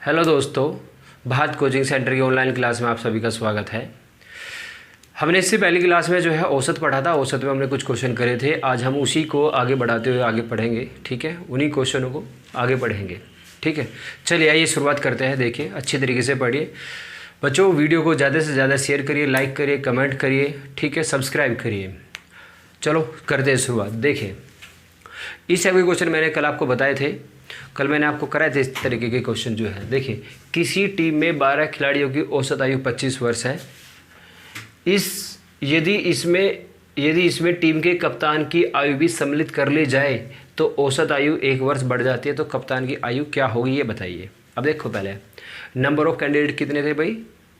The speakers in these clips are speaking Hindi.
हेलो दोस्तों, भारत कोचिंग सेंटर की ऑनलाइन क्लास में आप सभी का स्वागत है। हमने इससे पहली क्लास में जो है औसत पढ़ा था। औसत में हमने कुछ क्वेश्चन करे थे। आज हम उसी को आगे बढ़ाते हुए आगे पढ़ेंगे, ठीक है। उन्हीं क्वेश्चनों को आगे पढ़ेंगे, ठीक है। चलिए आइए शुरुआत करते हैं। देखिए, अच्छी तरीके से पढ़िए बच्चों। वीडियो को ज़्यादा से ज़्यादा शेयर करिए, लाइक करिए, कमेंट करिए, ठीक है, सब्सक्राइब करिए। चलो करते हैं शुरुआत। देखिए, इस टाइप के क्वेश्चन मैंने कल आपको बताए थे। कल मैंने आपको कराए थे इस तरीके के क्वेश्चन जो है। देखिए, किसी टीम में 12 खिलाड़ियों की औसत आयु 25 वर्ष है। यदि इसमें टीम के कप्तान की आयु भी सम्मिलित कर ली जाए तो औसत आयु 1 वर्ष बढ़ जाती है। तो कप्तान की आयु क्या होगी ये बताइए। अब देखो, पहले नंबर ऑफ कैंडिडेट कितने थे भाई?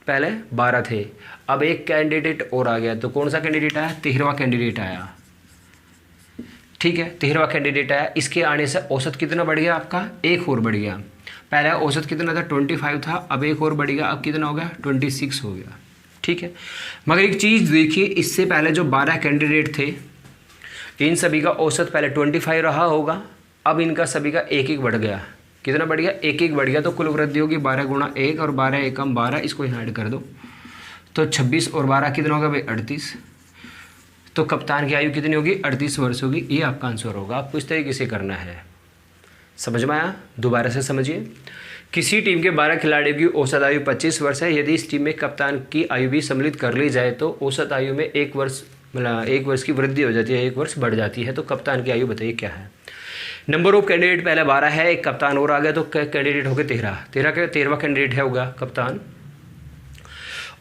पहले 12 थे। अब एक कैंडिडेट और आ गया। तो कौन सा कैंडिडेट आया? 13वां कैंडिडेट आया, ठीक है। 13वां कैंडिडेट आया। इसके आने से औसत कितना बढ़ गया आपका? 1 और बढ़ गया। पहले औसत कितना था? 25 था। अब 1 और बढ़ गया। अब कितना हो गया? 26 हो गया, ठीक है। मगर एक चीज़ देखिए, इससे पहले जो 12 कैंडिडेट थे, इन सभी का औसत पहले 25 रहा होगा। अब इनका सभी का 1-1 बढ़ गया। कितना बढ़ गया? 1-1 बढ़ गया। तो कुल वृद्धि होगी 12 गुणा 1 और 12 एकम 12। इसको यहाँ ऐड कर दो तो 26 और 12 कितना होगा भाई? 38। तो कप्तान की आयु कितनी होगी? 38 वर्ष होगी। ये आपका आंसर होगा। आपको इस तरीके से करना है। समझ में आया? दोबारा से समझिए। किसी टीम के 12 खिलाड़ियों की औसत आयु 25 वर्ष है। यदि इस टीम में कप्तान की आयु भी सम्मिलित कर ली जाए तो औसत आयु में 1 वर्ष मतलब 1 वर्ष की वृद्धि हो जाती है, 1 वर्ष बढ़ जाती है। तो कप्तान की आयु बताइए क्या है। नंबर ऑफ कैंडिडेट पहले 12 है, एक कप्तान और आ गया तो कैंडिडेट हो गए 13वां कैंडिडेट है होगा कप्तान।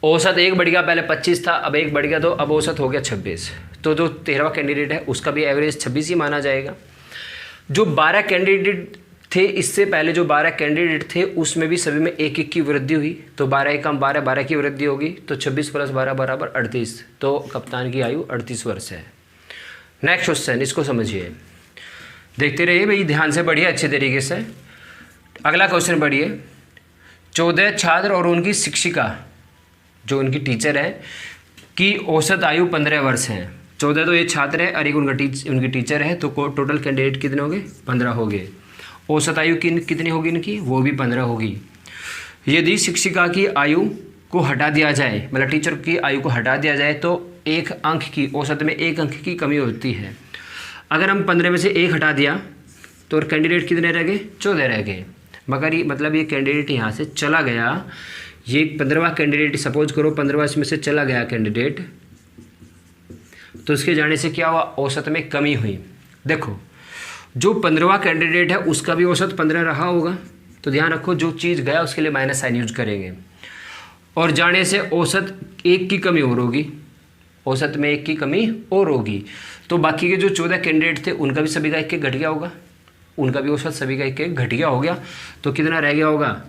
औसत 1 बढ़ गया, पहले 25 था, अब 1 बढ़ गया तो अब औसत हो गया 26। तो जो 13वां कैंडिडेट है उसका भी एवरेज 26 ही माना जाएगा। जो 12 कैंडिडेट थे, इससे पहले जो 12 कैंडिडेट थे उसमें भी सभी में 1-1 की वृद्धि हुई। तो 12 एकम 12, 12 की वृद्धि होगी। तो 26 + 12 बराबर 38। तो कप्तान की आयु 38 वर्ष है। नेक्स्ट क्वेश्चन, इसको समझिए, देखते रहिए भाई, ध्यान से पढ़िए अच्छे तरीके से। अगला क्वेश्चन पढ़िए। 14 छात्र और उनकी शिक्षिका, जो उनकी टीचर है, की औसत आयु 15 वर्ष है। 14 तो ये छात्र है और एक उनकी टीचर है। तो टोटल कैंडिडेट कितने हो गए? 15 हो गए। औसत आयु कितनी होगी इनकी? वो भी 15 होगी। यदि शिक्षिका की आयु को हटा दिया जाए, मतलब टीचर की आयु को हटा दिया जाए, तो 1 अंक की औसत में 1 अंक की कमी होती है। अगर हम 15 में से 1 हटा दिया तो कैंडिडेट कितने रह गए? 14 रह गए। मगर ये मतलब ये कैंडिडेट यहाँ से चला गया। ये 15वां कैंडिडेट, सपोज करो 15वां इसमें से चला गया कैंडिडेट, तो उसके जाने से क्या हुआ? औसत में कमी हुई। देखो, जो 15वां कैंडिडेट है उसका भी औसत 15 रहा होगा। तो ध्यान रखो, जो चीज़ गया उसके लिए माइनस साइन यूज करेंगे। और जाने से औसत 1 की कमी और होगी। औसत में 1 की कमी और होगी। तो बाकी के जो 14 कैंडिडेट थे उनका भी सभी का 1-1 घट गया होगा। उनका भी औसत सभी का 1-1 घट गया हो गया। तो कितना रह गया होगा?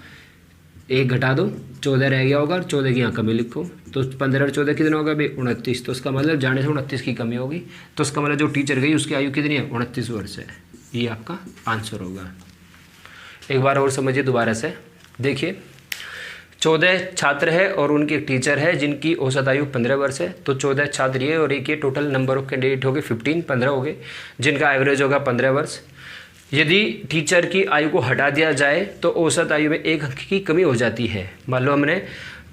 1 घटा दो, 14 रह गया होगा। और 14 की यहाँ कमी लिखो। तो 15 और 14 कितना होगा भाई? 29। तो उसका मतलब जाने से 29 की कमी होगी। तो उसका मतलब जो टीचर गई उसकी आयु कितनी है? 29 वर्ष है। ये आपका आंसर होगा। एक बार और समझिए दोबारा से। देखिए, 14 छात्र है और उनकी एक टीचर है जिनकी औसत आयु 15 वर्ष है। तो 14 छात्र ये और एक ये, टोटल नंबर ऑफ कैंडिडेट हो गए 15 हो गए, जिनका एवरेज होगा 15 वर्ष। यदि टीचर की आयु को हटा दिया जाए तो औसत आयु में 1 अंक की कमी हो जाती है। मान लो हमने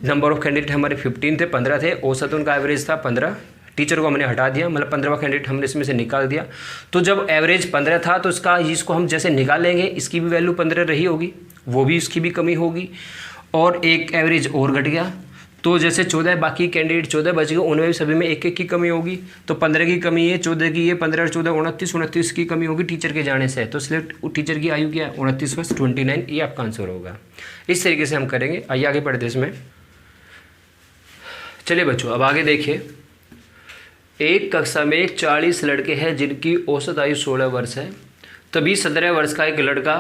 नंबर ऑफ कैंडिडेट हमारे 15 थे, 15 थे, औसत उनका एवरेज था 15। टीचर को हमने हटा दिया, मतलब 15वां कैंडिडेट हमने इसमें से निकाल दिया। तो जब एवरेज 15 था तो इसको हम जैसे निकालेंगे, इसकी भी वैल्यू 15 रही होगी, वो भी इसकी भी कमी होगी। और एक एवरेज और घट गया। तो जैसे 14 बाकी कैंडिडेट 14 बच गए, उनमें भी सभी में 1-1 की कमी होगी। तो 15 की कमी है, 14 की ये, 15 और 14 29 की कमी होगी टीचर के जाने से। तो इसलिए टीचर की आयु क्या है? 29 वर्ष, 29। ये आपका आंसर होगा। इस तरीके से हम करेंगे। आइए आगे बढ़ते इसमें। चलिए बच्चों, अब आगे देखिए। एक कक्षा में 40 लड़के हैं जिनकी औसत आयु 16 वर्ष है। तभी 17 वर्ष का एक लड़का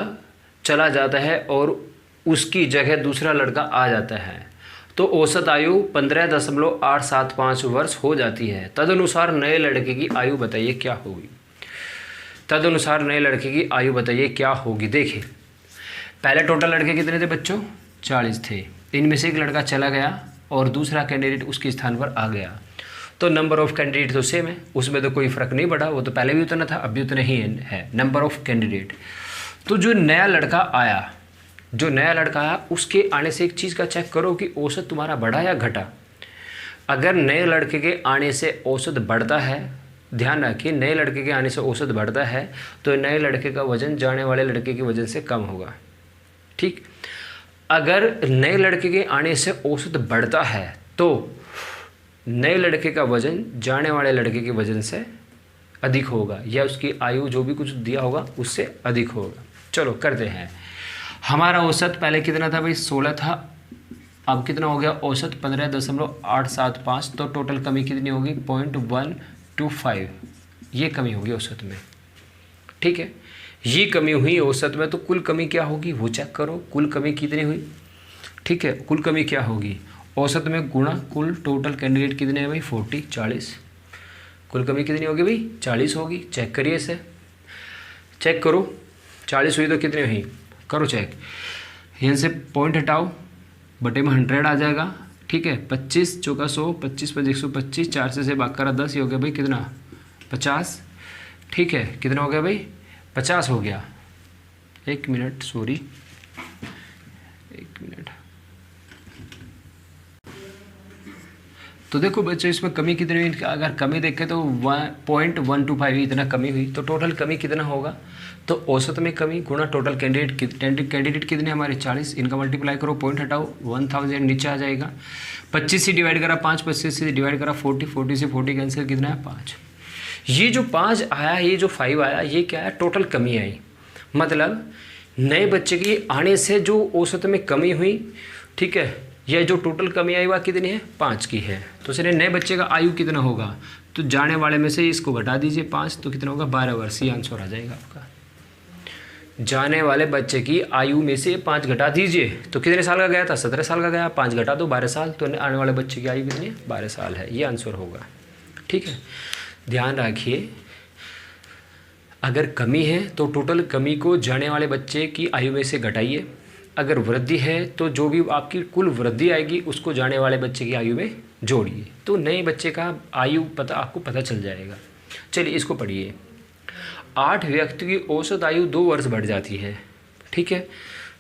चला जाता है और उसकी जगह दूसरा लड़का आ जाता है। तो औसत आयु 15.875 वर्ष हो जाती है। तदनुसार नए लड़के की आयु बताइए क्या होगी। तदनुसार नए लड़के की आयु बताइए क्या होगी। देखिए, पहले टोटल लड़के कितने थे बच्चों? 40 थे। इनमें से एक लड़का चला गया और दूसरा कैंडिडेट उसके स्थान पर आ गया। तो नंबर ऑफ कैंडिडेट तो सेम है, उसमें तो कोई फ़र्क नहीं पड़ा। वो तो पहले भी उतना था, अब भी उतना ही है नंबर ऑफ कैंडिडेट। तो जो नया लड़का आया जो नया लड़का आया उसके आने से एक चीज़ का चेक करो कि औसत तुम्हारा बढ़ा या घटा। अगर नए लड़के के आने से औसत बढ़ता है, ध्यान रखिए, नए लड़के के आने से औसत बढ़ता है तो नए लड़के का वजन जाने वाले लड़के के वजन से कम होगा। ठीक, अगर नए लड़के के आने से औसत बढ़ता है तो नए लड़के का वजन जाने वाले लड़के के वजन से अधिक होगा, या उसकी आयु जो भी कुछ दिया होगा उससे अधिक होगा। चलो करते हैं। हमारा औसत पहले कितना था भाई, 16 था, अब कितना हो गया औसत 15.875, तो टोटल कमी कितनी होगी 0.125, ये कमी होगी औसत में। ठीक है, ये कमी हुई औसत में, तो कुल कमी क्या होगी वो चेक करो, कुल कमी कितनी हुई। ठीक है, कुल कमी क्या होगी, औसत में गुणा कुल टोटल कैंडिडेट कितने हैं भाई 40, कुल कमी कितनी होगी भाई 40 होगी। चेक करिए इसे, चेक करो, 40 हुई तो कितनी हुई, करो चेक। यहाँ से पॉइंट हटाओ, बटे में 100 आ जाएगा। ठीक है, 25 चौका 100, 25 पर 125, 4 से भाग करा 10, ये हो गया भाई कितना 50। ठीक है, कितना हो गया भाई 50 हो गया। एक मिनट, सॉरी, एक मिनट। तो देखो बच्चों इसमें कमी कितनी हुई, अगर कमी देखें तो 0.125 इतना कमी हुई, तो टोटल कमी कितना होगा, तो औसत में कमी गुणा टोटल कैंडिडेट कितने हमारे 40, इनका मल्टीप्लाई करो, पॉइंट हटाओ, 1000 नीचे आ जाएगा। 25 से डिवाइड करा 5, 25 से डिवाइड करा 40, 40 से 40 कैंसिल, कितना है 5। ये जो 5 आया, ये जो 5 आया, ये क्या है, टोटल कमी आई। मतलब नए बच्चे की आने से जो औसत में कमी हुई, ठीक है, यह जो टोटल कमी आई वह कितनी है 5 की है। तो सर नए बच्चे का आयु कितना होगा, तो जाने वाले में से इसको घटा दीजिए 5, तो कितना होगा 12 वर्ष, ये आंसर आ जाएगा आपका। जाने वाले बच्चे की आयु में से 5 घटा दीजिए, तो कितने साल का गया था 17 साल का गया, 5 घटा दो 12 साल, तो आने वाले बच्चे की आयु कितनी है 12 साल है, ये आंसर होगा। ठीक है, ध्यान रखिए, अगर कमी है तो टोटल कमी को जाने वाले बच्चे की आयु में से घटाइए, अगर वृद्धि है तो जो भी आपकी कुल वृद्धि आएगी उसको जाने वाले बच्चे की आयु में जोड़िए, तो नए बच्चे का आयु आपको पता चल जाएगा। चलिए इसको पढ़िए। 8 व्यक्ति की औसत आयु 2 वर्ष बढ़ जाती है। ठीक है,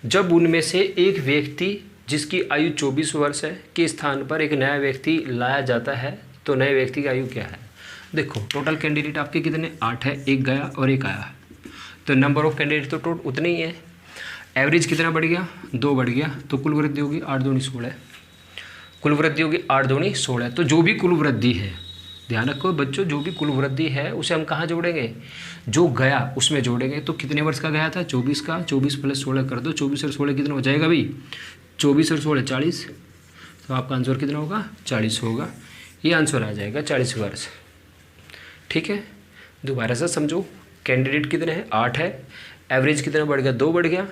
जब उनमें से एक व्यक्ति जिसकी आयु 24 वर्ष है के स्थान पर एक नया व्यक्ति लाया जाता है, तो नए व्यक्ति की आयु क्या है। देखो टोटल कैंडिडेट आपके कितने 8 है, एक गया और एक आया, तो नंबर ऑफ कैंडिडेट तो टोटल उतने ही है। एवरेज कितना बढ़ गया 2 बढ़ गया, तो कुल वृद्धि होगी 8 दूनी 16, कुल वृद्धि होगी 8 दूनी 16। तो जो भी कुल वृद्धि है, ध्यान रखो बच्चों, जो भी कुल वृद्धि है उसे हम कहाँ जोड़ेंगे, जो गया उसमें जोड़ेंगे। तो कितने वर्ष का गया था 24 का, 24 + 16 कर दो, 24 और 16 कितना हो जाएगा भाई 24 और 16 40, तो आपका आंसर कितना होगा 40 होगा, ये आंसर आ जाएगा 40 वर्ष। ठीक है, दोबारा से समझो, कैंडिडेट कितने हैं 8 है, एवरेज कितना बढ़ गया 2 बढ़ गया,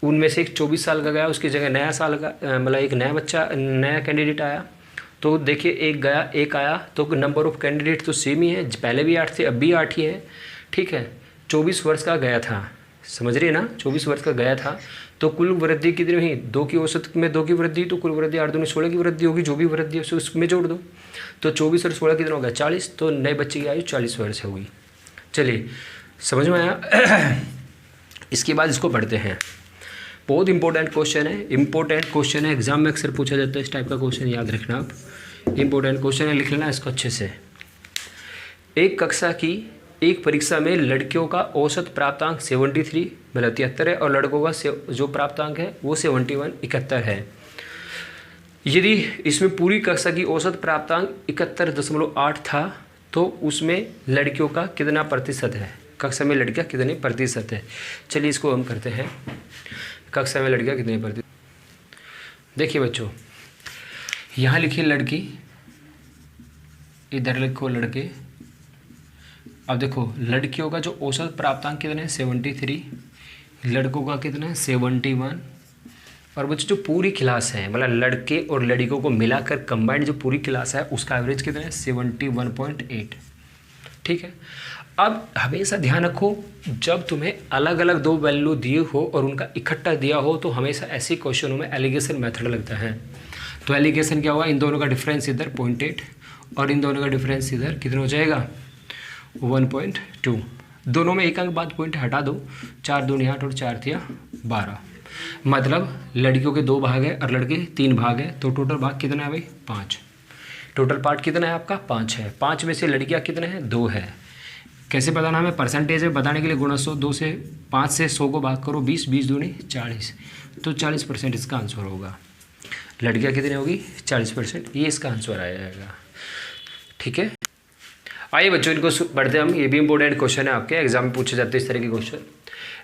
उनमें से एक 24 साल का गया, उसकी जगह नया साल का मतलब एक नया बच्चा नया कैंडिडेट आया। तो देखिए एक गया एक आया, तो नंबर ऑफ कैंडिडेट तो सेम ही है, पहले भी 8 थे अब भी 8 ही है। ठीक है, 24 वर्ष का गया था, समझ रही है ना, 24 वर्ष का गया था, तो कुल वृद्धि कितनी हुई 2 की औसत में 2 की वृद्धि, तो कुल वृद्धि 8 दूनी 16 की वृद्धि होगी, जो भी वृद्धि है उसमें जोड़ दो, तो 24 और 16 कितना होगा 40, तो नए बच्चे की आयु 40 वर्ष होगी। चलिए समझ में आया। इसके बाद इसको पढ़ते हैं, बहुत इंपॉर्टेंट क्वेश्चन है, एग्जाम में अक्सर पूछा जाता है इस टाइप का क्वेश्चन, याद रखना आप, इंपॉर्टेंट क्वेश्चन है, लिख लेना इसको अच्छे से। एक कक्षा की एक परीक्षा में लड़कियों का औसत प्राप्तांक 73 मतलब 73 है, और लड़कों का जो प्राप्तांक है वो 71 71 है। यदि इसमें पूरी कक्षा की औसत प्राप्तांक 71.8 था, तो उसमें लड़कियों का कितना प्रतिशत है, कक्षा में लड़कियां कितने प्रतिशत है। चलिए इसको हम करते हैं, कक्षा में लड़कियां कितने प्रतिशत। देखिए बच्चों, यहाँ लिखिए लड़की, इधर लिखो लड़के। अब देखो लड़कियों का जो औसत प्राप्तांक कितने 73, लड़कों का कितना है 71, और बच्चों जो पूरी क्लास है मतलब लड़के और लड़कियों को मिलाकर कंबाइंड जो पूरी क्लास है उसका एवरेज कितना है 71.8। ठीक है, अब हमेशा ध्यान रखो, जब तुम्हें अलग अलग 2 वैल्यू दिए हो और उनका इकट्ठा दिया हो, तो हमेशा ऐसे क्वेश्चनों में एलिगेशन मेथड लगता है। तो एलिगेशन क्या हुआ, इन दोनों का डिफरेंस इधर 0.8 और इन दोनों का डिफरेंस इधर कितना हो जाएगा 1.2, दोनों में एक अंक बाद पॉइंट हटा दो, 4 दूनी 8 और 4 थिया 12, मतलब लड़कियों के 2 भाग है और लड़के 3 भाग है, तो टोटल भाग कितना है भाई 5। टोटल पार्ट कितना है आपका 5 है। 5 में से लड़कियां कितने हैं 2 है। कैसे बताना हमें परसेंटेज है बताने के लिए गुणा 100, 2 से 5 से 100 को भाग करो 20, 20 दूनी 40, तो 40% इसका आंसर होगा। लड़कियां कितनी होगी 40%, ये इसका आंसर आ जाएगा। ठीक है, आइए बच्चों इनको पढ़ते हम। ये भी इंपॉर्टेंट क्वेश्चन है, आपके एग्जाम में पूछे जाते हैं इस तरह के क्वेश्चन।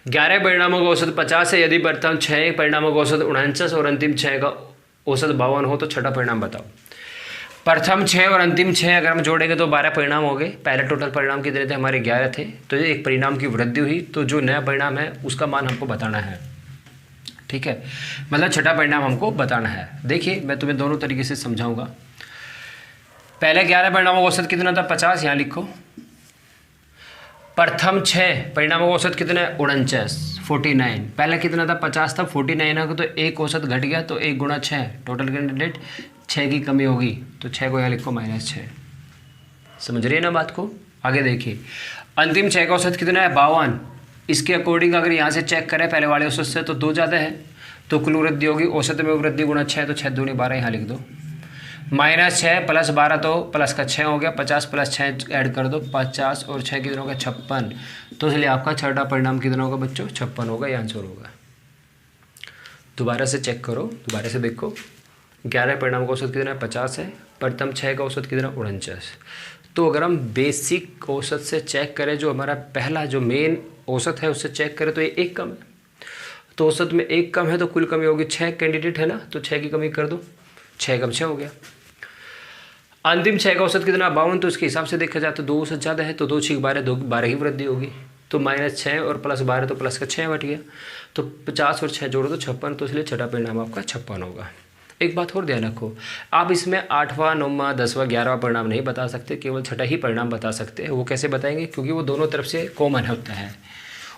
11 परिणामों का औसत 50 है, यदि प्रथम 6 परिणामों का औसत 49 और अंतिम 6 का औसत 52 हो तो छठा परिणाम बताओ। प्रथम 6 और अंतिम 6 अगर हम जोड़ेंगे तो 12 परिणाम हो गए। पहले टोटल परिणाम कितने थे हमारे 11 थे, तो एक परिणाम की वृद्धि हुई, तो जो नया परिणाम है उसका मान हमको बताना है। ठीक है, मतलब छठा परिणाम हमको बताना है। देखिए मैं तुम्हें दोनों तरीके से समझाऊंगा। पहले 11 परिणामों का औसत कितना था 50, यहाँ लिखो। प्रथम 6 परिणामों का औसत कितना है 49, 49। पहले कितना था 50 था, 49 है तो एक औसत घट गया, तो 1 गुणा 6 टोटल कैंडिडेट 6 की कमी होगी, तो 6 को यहाँ लिखो -6। समझ रही है ना बात को। आगे देखिए अंतिम 6 का औसत कितना है 52। इसके अकॉर्डिंग अगर यहाँ से चेक करें पहले वाले औसत से तो 2 ज़्यादा है, तो कुल वृद्धि होगी औसत में वृद्धि गुणा 6, तो 6 दूनी 12 यहाँ लिख दो। -6 + 12 तो प्लस का 6 हो गया, 50 + 6 ऐड कर दो 50 और 6 कितना होगा 56। तो इसलिए आपका छठा परिणाम कितना होगा बच्चों 56 होगा, ये आंसर होगा। दोबारा से चेक करो, दोबारा से देखो। 11 परिणाम का औसत कितना है 50 है, प्रथम 6 का औसत कितना 49। तो अगर हम बेसिक औसत से चेक करें, जो हमारा पहला जो मेन औसत है उससे चेक करें तो ये 1 कम है, तो औसत में 1 कम है तो कुल कमी होगी 6 कैंडिडेट है ना, तो 6 की कमी कर दो, 6 कम 6 हो गया। अंतिम 6 का औसत कितना 52, तो इसके हिसाब से देखा जाए तो 2 औसत ज़्यादा है, तो 2 6 12, 2 12 की वृद्धि होगी, तो -6 और + 12 तो प्लस का 6 बट गया, तो 50 और 6 जोड़ो तो 56, तो इसलिए छठा परिणाम आपका 56 होगा। एक बात और ध्यान रखो, आप इसमें 8वां 9वां 10वां 11वां परिणाम नहीं बता सकते, केवल छठा ही परिणाम बता सकते हैं। वो कैसे बताएंगे, क्योंकि वो दोनों तरफ से कॉमन होता है,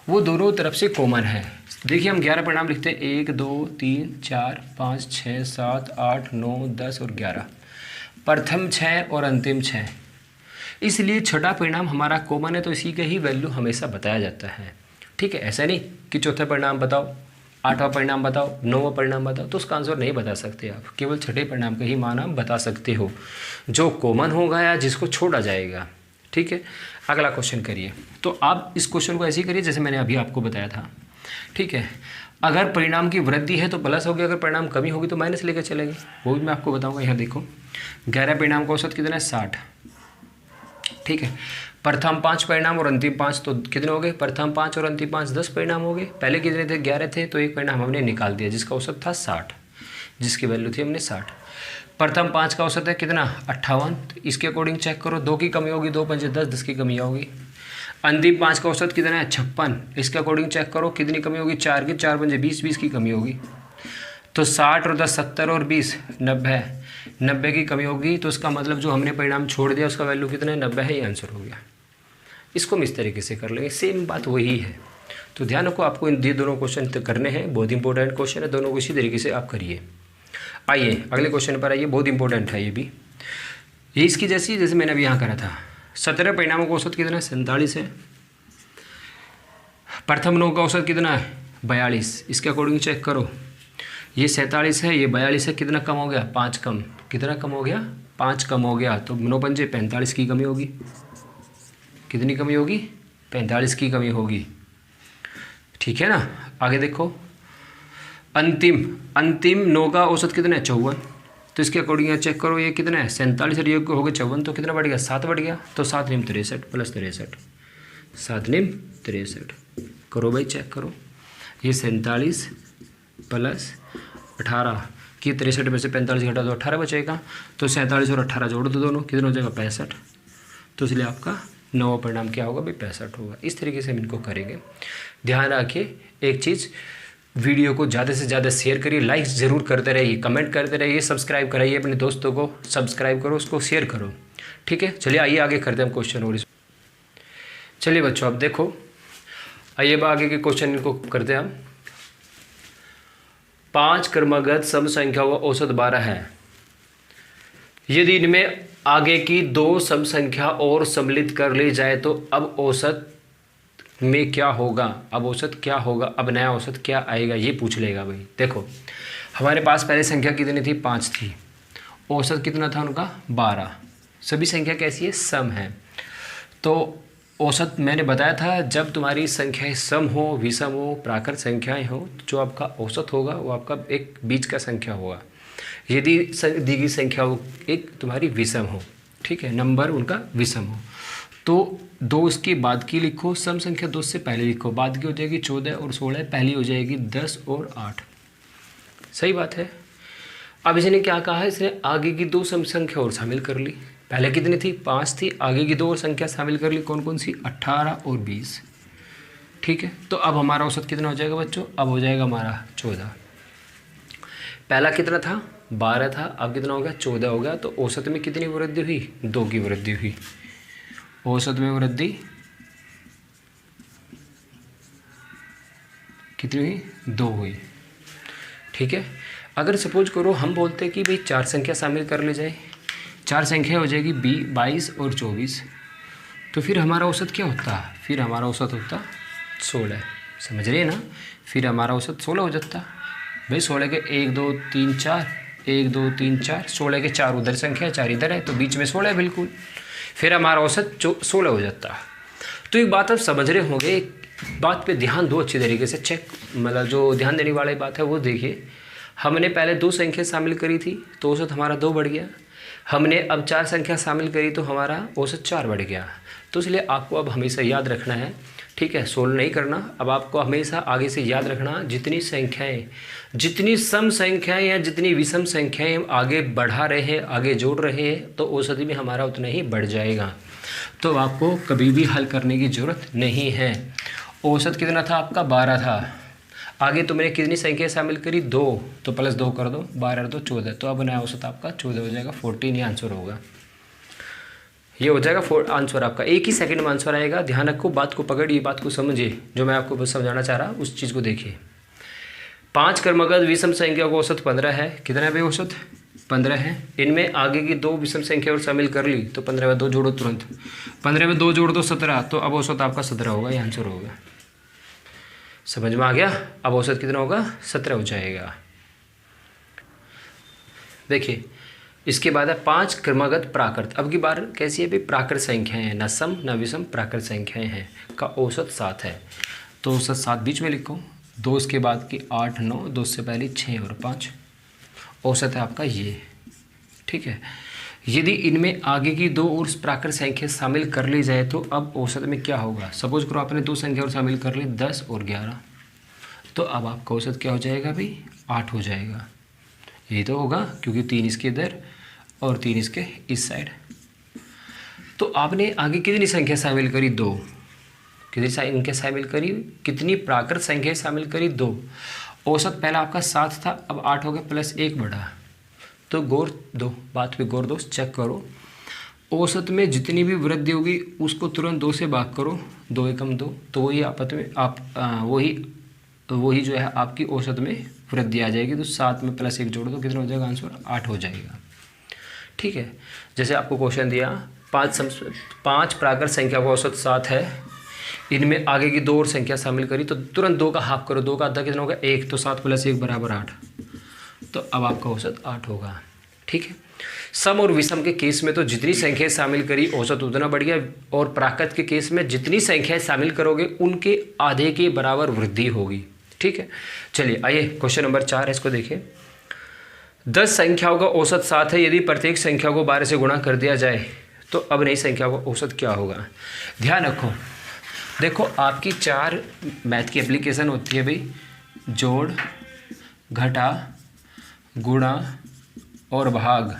वो दोनों तरफ से कॉमन है। देखिए हम 11 परिणाम लिखते हैं 1 2 3 4 5 6 7 8 9 10 और 11, प्रथम 6 और अंतिम 6, इसलिए छठा परिणाम हमारा कॉमन है, तो इसी का ही वैल्यू हमेशा बताया जाता है। ठीक है, ऐसा नहीं कि चौथा परिणाम बताओ, 8वां परिणाम बताओ, 9वां परिणाम बताओ, तो उसका आंसर नहीं बता सकते आप, केवल छठे परिणाम का ही मान आप बता सकते हो, जो कॉमन होगा या जिसको छोड़ा जाएगा। ठीक है, अगला क्वेश्चन करिए। तो आप इस क्वेश्चन को ऐसे ही करिए जैसे मैंने अभी आपको बताया था। ठीक है, अगर परिणाम की वृद्धि है तो प्लस होगी, अगर परिणाम कमी होगी तो माइनस लेकर चलेंगे, वो भी मैं आपको बताऊंगा। यहाँ देखो 11 परिणाम का औसत कितना है 60। ठीक है, प्रथम 5 परिणाम और अंतिम 5 तो कितने हो गए, प्रथम 5 और अंतिम 5 10 परिणाम हो गए। पहले कितने थे 11 थे, तो एक परिणाम हमने निकाल दिया जिसका औसत था 60, जिसकी वैल्यू थी हमने 60। प्रथम 5 का औसत है कितना 58, तो इसके अकॉर्डिंग चेक करो, 2 की कमी होगी, 2 × 5 = 10, 10 की कमी होगी। अंतिम 5 का औसत कितना है 56, इसके अकॉर्डिंग चेक करो कितनी कमी होगी, 4 की, 4 × 5 = 20, 20 की कमी होगी। तो 60 और 10 70 और 20 90, 90 की कमी होगी, तो इसका मतलब जो हमने परिणाम छोड़ दिया उसका वैल्यू कितना है 90 है, ये आंसर हो गया। इसको हम इस तरीके से कर लेंगे, सेम बात वही है। तो ध्यान रखो, आपको इन दोनों क्वेश्चन करने हैं, बहुत इंपॉर्टेंट क्वेश्चन है, दोनों को इसी तरीके से आप करिए। आइए अगले क्वेश्चन पर आइए, बहुत इंपॉर्टेंट है ये भी, ये इसकी जैसे मैंने अभी यहाँ करा था। 17 परिणामों का औसत कितना है 47 है, प्रथम 9 का औसत कितना है 42, इसके अकॉर्डिंग चेक करो, ये 47 है, ये 42 है, कितना कम हो गया 5 कम, कितना कम हो गया 5 कम हो गया, तो 9 × 5 = 45 की कमी होगी, कितनी कमी होगी 45 की कमी होगी। ठीक है ना, आगे देखो अंतिम 9 का औसत कितना है 54, तो इसके अकॉर्डिंग यहाँ चेक करो, ये कितना है 47 और ये हो गया 54, तो कितना बढ़ गया 7 बढ़ गया, तो 7 × 63 + 63, 7 × 63 करो भाई, चेक करो, ये 47 + 18 की 63 में से 45 घटा दो 18 बचेगा, तो 47 और 18 जोड़ दो दोनों, कितना हो जाएगा 65, तो इसलिए आपका 9वां परिणाम क्या होगा भाई 65 होगा। इस तरीके से हम इनको करेंगे। ध्यान रखिए एक चीज़, वीडियो को ज़्यादा से ज़्यादा शेयर करिए, लाइक ज़रूर करते रहिए, कमेंट करते रहिए, सब्सक्राइब कराइए, अपने दोस्तों को सब्सक्राइब करो, उसको शेयर करो। ठीक है, चलिए आइए आगे करते हैं हम क्वेश्चन। और चलिए बच्चों अब देखो, आइए अब आगे के क्वेश्चन इनको करते हैं हम। 5 क्रमागत सम संख्याओं का औसत 12 है, यदि इनमें आगे की 2 सम संख्या और सम्मिलित कर ली जाए तो अब औसत में क्या होगा, अब औसत क्या होगा, अब नया औसत क्या आएगा, ये पूछ लेगा भाई। देखो हमारे पास पहले संख्या कितनी थी, 5 थी, औसत कितना था उनका 12। सभी संख्या कैसी है, सम है। तो औसत मैंने बताया था जब तुम्हारी संख्याएं सम हो, विषम हो, प्राकृत संख्याएं हो, तो जो आपका औसत होगा वो आपका एक बीच का संख्या होगा। यदि दी गई संख्या हो एक तुम्हारी विषम हो, ठीक है, नंबर उनका विषम हो, तो 2 इसके बाद की लिखो, सम संख्या 2 से पहले लिखो, बाद की हो जाएगी 14 और 16, पहली हो जाएगी 10 और 8। सही बात है। अब इसने क्या कहा है, इसने आगे की 2 सम संख्या और शामिल कर ली। पहले कितनी थी, 5 थी, आगे की 2 और संख्या शामिल कर ली, कौन कौन सी, 18 और 20। ठीक है, तो अब हमारा औसत कितना हो जाएगा बच्चों, अब हो जाएगा हमारा 14। पहला कितना था, 12 था, अब कितना हो गया, 14 हो गया। तो औसत में कितनी वृद्धि हुई, 2 की वृद्धि हुई। औसत में वृद्धि कितनी हुई, 2 हुई। ठीक है, अगर सपोज करो हम बोलते हैं कि भाई 4 संख्या शामिल कर ले जाए, 4 संख्या हो जाएगी 22 और 24, तो फिर हमारा औसत क्या होता, फिर हमारा औसत होता 16। समझ रहे हैं ना, फिर हमारा औसत 16 हो जाता भाई। 16 के 1 2 3 4, 1 2 3 4, 16 के 4 उधर संख्या 4 इधर है, तो बीच में 16 है बिल्कुल, फिर हमारा औसत 16 हो जाता। तो एक बात आप समझ रहे होंगे, एक बात पे ध्यान दो अच्छी तरीके से, चेक मतलब जो ध्यान देने वाली बात है वो देखिए। हमने पहले 2 संख्या शामिल करी थी तो औसत हमारा 2 बढ़ गया, हमने अब 4 संख्या शामिल करी तो हमारा औसत 4 बढ़ गया। तो इसलिए आपको अब हमेशा याद रखना है, ठीक है, सोल्व नहीं करना, अब आपको हमेशा आगे से याद रखना, जितनी संख्याएं, जितनी सम संख्याएं या जितनी विषम संख्याएं हम आगे बढ़ा रहे हैं, आगे जोड़ रहे हैं, तो औसत भी हमारा उतना ही बढ़ जाएगा। तो आपको कभी भी हल करने की ज़रूरत नहीं है। औसत कितना था आपका, 12 था, आगे तुमने कितनी संख्या शामिल करी, 2, तो प्लस 2 कर दो, 12 तो 14, तो अब नया औसत आपका 14 हो जाएगा, 14 ये आंसर होगा, ये हो जाएगा आंसर आपका। एक ही सेकंड में आंसर आएगा, ध्यान रखो, बात को पकड़िए, बात को समझिए, जो मैं आपको बस समझाना चाह रहा उस चीज़ को देखिए। 5 क्रमागत विषम संख्या का औसत 15 है, कितना है भाई औसत, 15 है। इनमें आगे की 2 विषम संख्या और शामिल कर ली, तो 15 में 2 जोड़ो तुरंत, 15 में 2 जोड़ दो 17, तो अब औसत आपका 17 होगा, ये आंसर होगा। समझ में आ गया, अब औसत कितना होगा, 17 हो जाएगा। देखिए इसके बाद है 5 क्रमागत प्राकृत। अब की बार कैसी है भाई, प्राकृत संख्याएं हैं, न सम न विषम, प्राकृत संख्याएं हैं, का औसत 7 है, तो औसत 7 बीच में लिखो, 2 इसके बाद की 8 9, 2 से पहले 6 और 5, औसत है आपका ये। ठीक है, यदि इनमें आगे की 2 और प्राकृत संख्या शामिल कर ली जाए तो अब औसत में क्या होगा, सपोज करो आपने 2 संख्या और शामिल कर ली, 10 और 11, तो अब आपका औसत क्या हो जाएगा भाई, 8 हो जाएगा। यही तो होगा, क्योंकि 3 इसके इधर और 3 इसके इस साइड। तो आपने आगे कितनी संख्या शामिल करी, 2, कितनी संख्या शामिल करी, कितनी प्राकृत संख्या शामिल करी, 2। औसत पहला आपका 7 था, अब 8 हो गया, प्लस 1 बढ़ा, तो गौर दो, बात पे गौर दो, चेक करो, औसत में जितनी भी वृद्धि होगी उसको तुरंत 2 से भाग करो, 2 एकम 2, तो वही आपस में आप वही जो है आपकी औसत में वृद्धि आ जाएगी। तो 7 में प्लस 1 जोड़ दो, कितना हो जाएगा आंसर, 8 हो जाएगा। ठीक है, जैसे आपको क्वेश्चन दिया, 5 प्राकृत संख्या का औसत 7 है, इनमें आगे की 2 और संख्या शामिल करी, तो तुरंत 2 का हाफ करो, 2 का आधा कितना होगा, 1, तो 7 प्लस 1 बराबर 8, तो अब आपका औसत 8 होगा। ठीक है, सम और विषम के केस में तो जितनी संख्या शामिल करी औसत उतना बढ़ गया, और प्राकृत के केस में जितनी संख्याएं शामिल करोगे उनके आधे के बराबर वृद्धि होगी। ठीक है, चलिए आइए क्वेश्चन नंबर 4 है, इसको देखिए। 10 संख्याओं का औसत 7 है, यदि प्रत्येक संख्या को 12 से गुणा कर दिया जाए तो अब नई संख्या का औसत क्या होगा। ध्यान रखो, देखो आपकी 4 मैथ की एप्लीकेशन होती है भाई, जोड़, घटा, गुणा और भाग।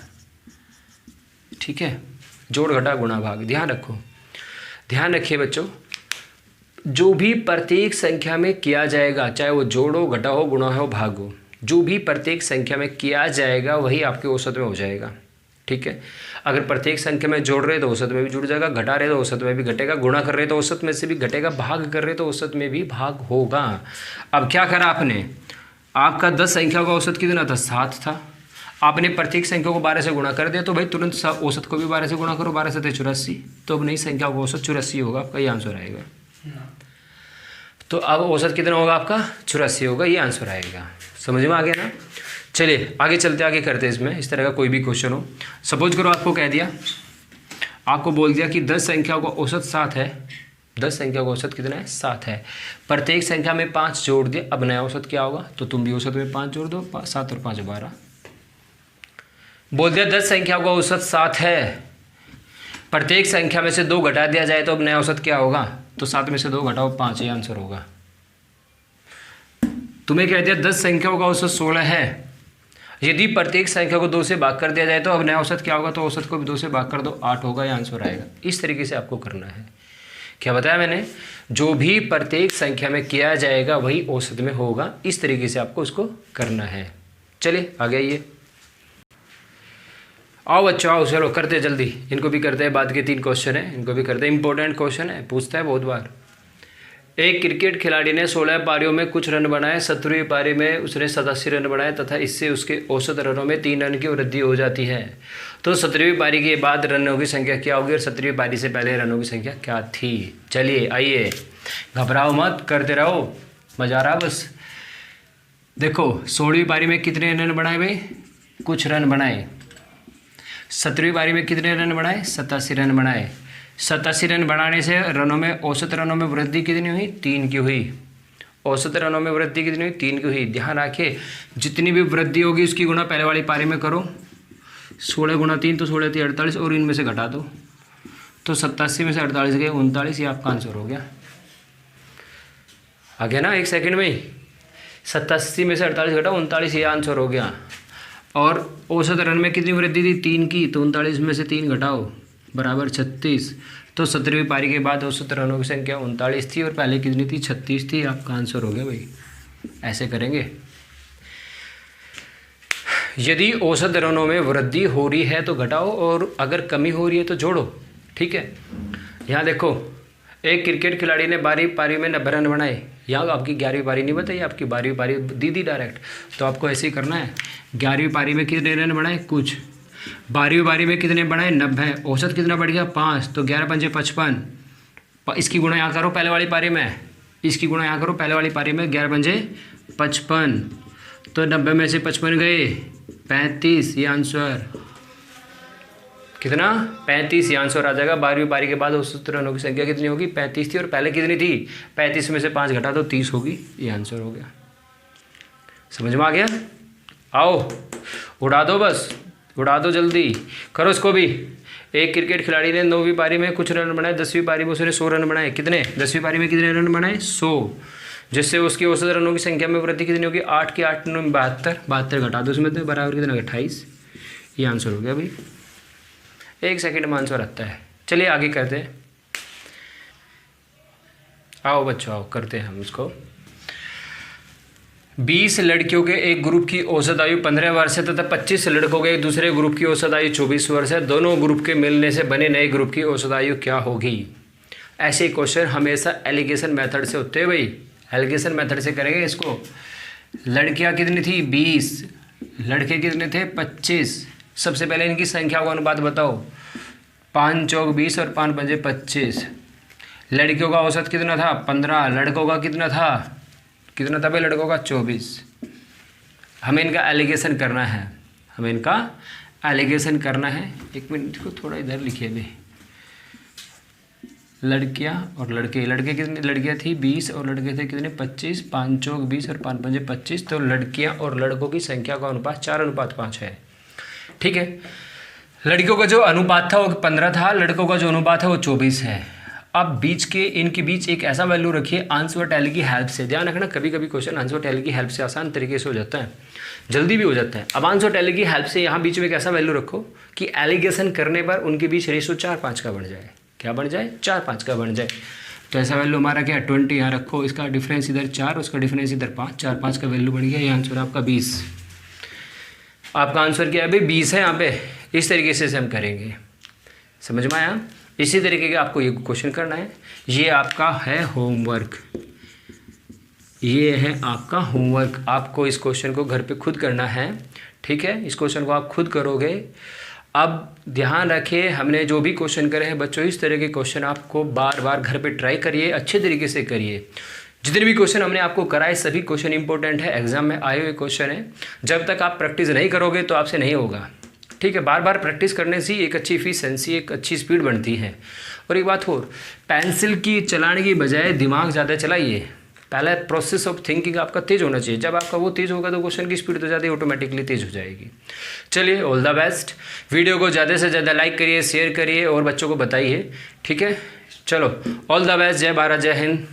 ठीक है, जोड़ घटा गुणा भाग, ध्यान रखो, ध्यान रखिए बच्चों, जो भी प्रत्येक संख्या में किया जाएगा, चाहे वो जोड़ हो, घटा हो, गुणा हो, भाग हो, जो भी प्रत्येक संख्या में किया जाएगा वही आपके औसत में हो जाएगा। ठीक है, अगर प्रत्येक संख्या में जोड़ रहे तो औसत में भी जुड़ जाएगा, घटा रहे तो औसत में भी घटेगा, गुणा कर रहे तो औसत में से भी घटेगा, भाग कर रहे तो औसत में भी भाग होगा। अब क्या करा आपने, आपका 10 संख्या का औसत कितना था, 7 था, आपने प्रत्येक संख्या को 12 से गुणा कर दिया, तो भाई तुरंत औसत को भी 12 से गुणा करो, 12 से 84, तो अब नई संख्या का औसत 84 होगा, आपका ये आंसर आएगा। तो अब औसत कितना होगा आपका 84 होगा, ये आंसर आएगा। समझ में आ गया ना। चलिए आगे चलते, आगे करते हैं इसमें। इस तरह का कोई भी क्वेश्चन हो, सपोज करो आपको कह दिया, आपको बोल दिया कि 10 संख्याओं का औसत 7 है। 10 संख्या का औसत कितना है 7 है। प्रत्येक संख्या में 5 जोड़ दिया, अब नया औसत क्या होगा, तो तुम भी औसत में 5 जोड़ दो, 7 और 5 12। बोल दिया 10 संख्या का औसत 7 है, प्रत्येक संख्या में से 2 घटा दिया जाए तो अब नया औसत क्या होगा, तो 7 में से 2 घटाओ 5, ये आंसर होगा। तुम्हें कह दिया 10 संख्याओं का औसत 16 है, यदि प्रत्येक संख्या को 2 से भाग कर दिया जाए तो अब नया औसत क्या होगा, तो औसत को भी 2 से भाग कर दो, 8 होगा, ये आंसर आएगा। इस तरीके से आपको करना है। क्या बताया मैंने, जो भी प्रत्येक संख्या में किया जाएगा वही औसत में होगा, इस तरीके से आपको उसको करना है। चलिए आगे आइए, आओ बच्चों आओ, चलो करते जल्दी, इनको भी करते हैं। बाद के 3 क्वेश्चन है, इनको भी करते हैं, इंपॉर्टेंट क्वेश्चन है, पूछता है बहुत बार। एक क्रिकेट खिलाड़ी ने 16 पारियों में कुछ रन बनाए, 17वीं पारी में उसने 87 रन बनाए तथा इससे उसके औसत रनों में 3 रन की वृद्धि हो जाती है। तो 17वीं पारी के बाद रनों की संख्या क्या होगी और 17वीं पारी से पहले रनों की संख्या क्या थी। चलिए आइए, घबराओ मत, करते रहो, मजा आ रहा बस। देखो 16वीं पारी में कितने रन बनाए भाई, कुछ रन बनाए। 17वीं पारी में कितने रन बनाए, 87 रन बनाए। 87 रन बनाने से रनों में, औसत रनों में वृद्धि कितनी हुई, 3 की हुई। औसत रनों में वृद्धि कितनी हुई, 3 की हुई। ध्यान रखिए, जितनी भी वृद्धि होगी उसकी गुणा पहले वाली पारी में करो। 16 गुणा 3 तो 16 थी 48, और इनमें से घटा दो, तो 87 में से 48 गए 39, ये आपका आंसर हो गया। आ गया ना एक सेकंड में ही, 87 में से 48 घटा 39, ये आंसर हो गया। और औसत रन में कितनी वृद्धि थी, 3 की, तो 39 में से 3 घटाओ बराबर 36। तो 17वीं पारी के बाद औसत रनों की संख्या 39 थी और पहले कितनी थी, 36 थी। आपका आंसर हो गया भाई। ऐसे करेंगे। यदि औसत रनों में वृद्धि हो रही है तो घटाओ, और अगर कमी हो रही है तो जोड़ो। ठीक है, यहाँ देखो, एक क्रिकेट खिलाड़ी ने 12वीं पारी में 90 रन बनाए। यहाँ आपकी 11वीं पारी नहीं बताइए, आपकी 12वीं पारी दी थी डायरेक्ट, तो आपको ऐसे ही करना है। 11वीं पारी में कितने रन बनाए, कुछ। 12वीं पारी में कितने बनाए, 90। औसत कितना बढ़ गया, 5, तो 11 पंजे 55। इसकी गुणा यहाँ करो पहले वाली पारी में, इसकी गुणा यहाँ करो पहले वाली पारी में, 11 पंजे 55, तो 90 में से 55 गए 35, ये आंसर कितना, 35, ये आंसर आ जाएगा। 12वीं पारी के बाद औसत रनों की संख्या कितनी होगी, 35 थी, और पहले कितनी थी, 35 में से 5 घटा दो 30 होगी, ये आंसर हो गया। समझ में आ गया। आओ उड़ा दो, बस उड़ा दो, जल्दी करो इसको भी। एक क्रिकेट खिलाड़ी ने 9वीं पारी में कुछ रन बनाए, 10वीं पारी में उसने 100 रन बनाए। कितने, 10वीं पारी में कितने रन बनाए, 100, जिससे उसकी औसत रनों की संख्या में वृद्धि कितनी होगी, 8 की 8 9 72, 72 घटा दो उसमें, तो बराबर कितना, 28, ये आंसर हो गया भाई। 1 सेकंड में आंसर आता है। चलिए आगे करते हैं। आओ बच्चों आओ, करते हैं हम इसको। 20 लड़कियों के एक ग्रुप की औसत आयु 15 वर्ष है तथा 25 लड़कों के एक दूसरे ग्रुप की औसत आयु 24 वर्ष है। दोनों ग्रुप के मिलने से बने नए ग्रुप की औसत आयु क्या होगी। ऐसे क्वेश्चन हमेशा एलिगेशन मेथड से होते हैं भाई, एलिगेशन मेथड से करेंगे इसको। लड़कियां कितनी थी, 20, लड़के कितने थे, 25। सबसे पहले इनकी संख्या का अनुपात बताओ, 5 चौक 20 और 5 पंजे 25। लड़कियों का औसत कितना था, 15, लड़कों का कितना था भाई, लड़कों का 24। हमें इनका एलिगेशन करना है, हमें इनका एलिगेशन करना है। 1 मिनट को थोड़ा इधर लिखिए भी। लड़कियां और लड़के, लड़के कितने, लड़कियां थी 20 और लड़के थे कितने, 25, 5 चौक 20 और 5 पंजे 25। तो लड़कियां और लड़कों की संख्या का अनुपात 4:5 है। ठीक है, लड़कियों का जो अनुपात था वो 15 था, लड़कों का जो अनुपात है वो 24 है। अब बीच के, इनके बीच एक ऐसा वैल्यू रखिए आंसर टैली की हेल्प से। ध्यान रखना, कभी कभी क्वेश्चन आंसर टैली की हेल्प से आसान तरीके से हो जाता है, जल्दी भी हो जाता है। अब आंसर टैली की हेल्प से यहाँ बीच में एक ऐसा वैल्यू रखो कि एलिगेशन करने पर उनके बीच रेशो 4:5 का बन जाए। क्या बन जाए, 4:5 का बन जाए। तो ऐसा वैल्यू हमारा क्या, 20 यहाँ रखो, इसका डिफरेंस इधर 4, उसका डिफरेंस इधर 5, 4:5 का वैल्यू बढ़ गया। ये आंसर आपका 20। आपका आंसर क्या है भाई, 20 है यहाँ पे। इस तरीके से हम करेंगे, समझ में आया। इसी तरीके का आपको ये क्वेश्चन करना है। ये आपका है होमवर्क, ये है आपका होमवर्क। आपको इस क्वेश्चन को घर पे खुद करना है। ठीक है, इस क्वेश्चन को आप खुद करोगे। अब ध्यान रखिए, हमने जो भी क्वेश्चन करे हैं बच्चों, इस तरह के क्वेश्चन आपको बार बार घर पे ट्राई करिए, अच्छे तरीके से करिए। जितने भी क्वेश्चन हमने आपको कराए सभी क्वेश्चन इंपॉर्टेंट है, एग्जाम में आए हुए क्वेश्चन है। जब तक आप प्रैक्टिस नहीं करोगे तो आपसे नहीं होगा, ठीक है। बार बार प्रैक्टिस करने से एक अच्छी एफिशिएंसी, एक अच्छी स्पीड बनती है। और एक बात और, पेंसिल की चलाने की बजाय दिमाग ज़्यादा चलाइए। पहला प्रोसेस ऑफ थिंकिंग आपका तेज होना चाहिए। जब आपका वो तेज होगा तो क्वेश्चन की स्पीड तो ज़्यादा ऑटोमेटिकली तेज हो जाएगी। चलिए, ऑल द बेस्ट। वीडियो को ज़्यादा से ज़्यादा लाइक करिए, शेयर करिए और बच्चों को बताइए, ठीक है। चलो, ऑल द बेस्ट। जय भारत, जय हिंद।